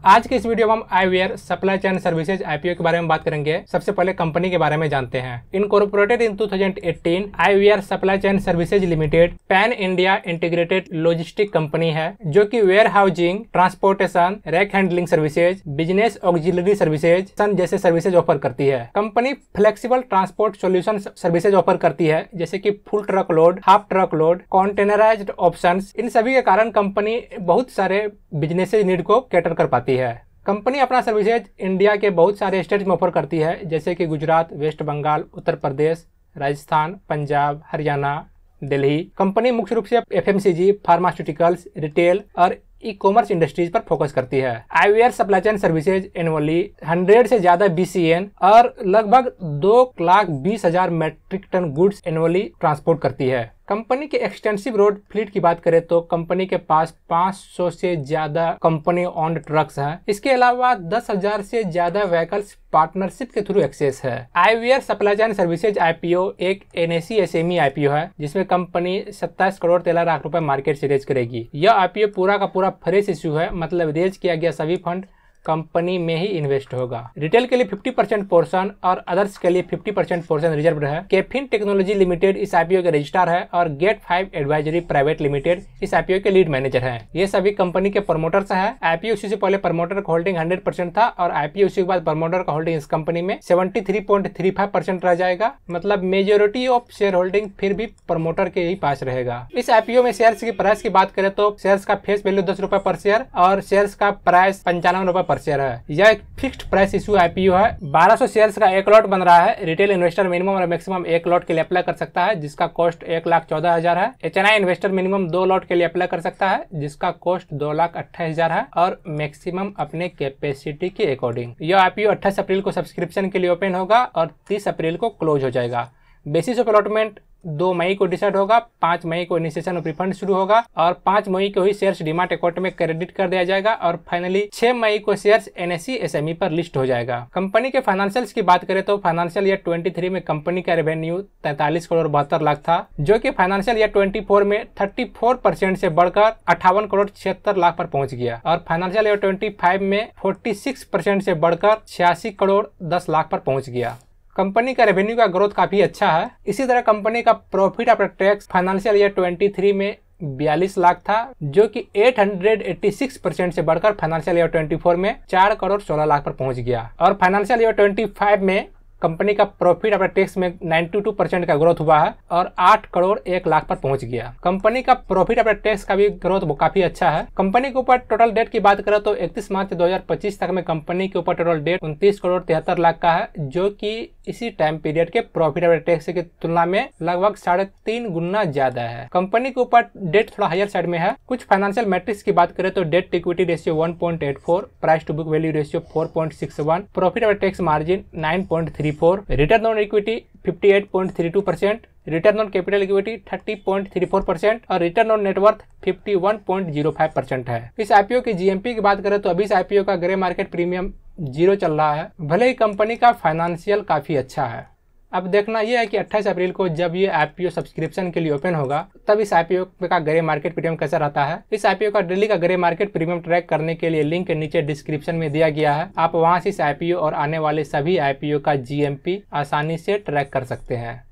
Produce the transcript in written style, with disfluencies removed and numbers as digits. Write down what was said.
आज के इस वीडियो में हम IVR supply chain services IPO के बारे में बात करेंगे। सबसे पहले कंपनी के बारे में जानते हैं। Incorporated in 2018, IVR supply chain services limited pan India integrated logistic company है जो कि warehousing, transportation, rack handling services, business auxiliary services जैसे सर्विसेज ऑफर करती है। Company flexible transport solution services offer करती है जैसे कि full truck load, half truck load, containerised options. इन सभी के कारण कंपनी बहुत सारे बिजनेस नीड को कैटर कर पाती है। कंपनी अपना सर्विसेज इंडिया के बहुत सारे स्टेट में ऑफर करती है जैसे कि गुजरात, वेस्ट बंगाल, उत्तर प्रदेश, राजस्थान, पंजाब, हरियाणा, दिल्ली। कंपनी मुख्य रूप से एफएमसीजी, फार्मास्यूटिकल्स, रिटेल और ई कॉमर्स इंडस्ट्रीज पर फोकस करती है। IVR supply chain services annually 100 से ज्यादा बीसीएन और लगभग 2,20,000 metric ton goods annually transport करती है। कंपनी के एक्सटेंसिव रोड फ्लीट की बात करें तो कंपनी के पास 500 से ज्यादा कंपनी ओन्ड ट्रक्स हैं। इसके अलावा 10,000 से ज्यादा व्हीकल्स पार्टनरशिप के थ्रू एक्सेस है। IVR supply chain services IPO एक एनएसी एसएमई आईपीओ है जिसमें कंपनी 27 करोड़ 13 लाख रुपए मार्केट से रेज करेगी। यह आईपीओ पूरा का पूरा फ्रेश इश्यू है, मतलब रेज किया गया सभी फंड कंपनी में ही इन्वेस्ट होगा। रिटेल के लिए 50% पोर्शन और अदर्स के लिए 50% पोर्शन रिजर्व है। कैफिन टेक्नोलॉजी लिमिटेड इस आईपीओ के रजिस्ट्रार है और गेट 5 एडवाइजरी प्राइवेट लिमिटेड इस आईपीओ के लीड मैनेजर हैं। ये सभी कंपनी के प्रमोटर्स हैं। आईपीओ इश्यू से पहले प्रमोटर का होल्डिंग 100% था और आईपीओ इश्यू के बाद प्रमोटर का होल्डिंग इस कंपनी में 73.35% रह जाएगा। मतलब मेजोरिटी ऑफ शेयर होल्डिंग फिर भी प्रमोटर के ही पास रहेगा। इस आईपीओ में शेयर्स की प्राइस की बात करें तो शेयर्स का फेस वैल्यू 10 रुपए पर शेयर और शेयर्स का प्राइस 55 रुपए पर शेयर है। यह एक फिक्स्ड प्राइस इशू आईपीओ है। 1200 शेयर्स का एक लॉट बन रहा है। रिटेल इन्वेस्टर मिनिमम और मैक्सिमम एक लॉट के लिए अप्लाई कर सकता है जिसका कॉस्ट 1,14,000 है। एचएनआई इन्वेस्टर मिनिमम 2 लॉट के लिए अप्लाई कर सकता है जिसका कॉस्ट 2,28,000 है और मैक्सिमम अपने कैपेसिटी के अकॉर्डिंग। यह आईपीओ 28 अप्रैल को सब्सक्रिप्शन के लिए ओपन होगा और 30 अप्रैल को क्लोज हो जाएगा। बेसिस ऑफ अलॉटमेंट 2 मई को डिसाइड होगा। 5 मई को इनिशिएशन ऑफ रिफंड शुरू होगा और 5 मई को ही शेयर्स डीमैट अकाउंट में क्रेडिट कर दिया जाएगा और फाइनली 6 मई को शेयर्स एनएसई एसएमई पर लिस्ट हो जाएगा। कंपनी के फाइनेंशियल्स की बात करें तो फाइनेंशियल ईयर 23 में कंपनी का रेवेन्यू 43 करोड़ 72 लाख था जो कि फाइनेंशियल ईयर 24 में 34% से बढ़कर 58 करोड़ 76 लाख पर पहुंच गया और फाइनेंशियल ईयर 25 में 46% से बढ़कर 86 करोड़ 10 लाख पर पहुंच गया। कंपनी का रेवेन्यू का ग्रोथ काफी अच्छा है। इसी तरह कंपनी का profit after tax financial year 23 में 42 लाख था जो कि 886% से बढ़कर फाइनेंशियल ईयर 24 में 4 करोड़ 16 लाख पर पहुंच गया और फाइनेंशियल ईयर 25 में कंपनी का प्रॉफिट आफ्टर टैक्स में 92% का ग्रोथ हुआ है और 8 करोड़ 1 लाख पर पहुंच गया। कंपनी का प्रॉफिट आफ्टर टैक्स का भी ग्रोथ काफी अच्छा है। कंपनी के ऊपर टोटल डेट की बात करें तो 31 मार्च 2025 तक में कंपनी के ऊपर टोटल डेट 29 करोड़ 73 लाख का है जो कि इसी टाइम पीरियड के प्रॉफिट आफ्टर टैक्स की तुलना में लगभग 3.5 गुना ज्यादा है। कंपनी के ऊपर डेट थोड़ा हायर साइड में है। कुछ फाइनेंशियल मैट्रिक्स की बात करें तो debt to equity ratio 1.84, price to book value ratio 4.61, profit after tax margin 9.34, return on equity 58.32%, return on capital equity 30.34% और रिटर्न ऑन नेटवर्थ 51.05% है। इस आईपीओ की जीएमपी की बात करें तो अभी इस आईपीओ का ग्रे मार्केट प्रीमियम 0 चल रहा है। भले ही कंपनी का फाइनेंशियल काफी अच्छा है। अब देखना यह है कि 28 अप्रैल को जब ये आईपीओ सब्सक्रिप्शन के लिए ओपन होगा तब इस आईपीओ का ग्रे मार्केट प्रीमियम कैसा रहता है। इस आईपीओ का डेली का ग्रे मार्केट प्रीमियम ट्रैक करने के लिए लिंक नीचे डिस्क्रिप्शन में दिया गया है। आप वहां से इस आईपीओ और आने वाले सभी आईपीओ का जीएमपी आसानी से ट्रैक कर सकते हैं।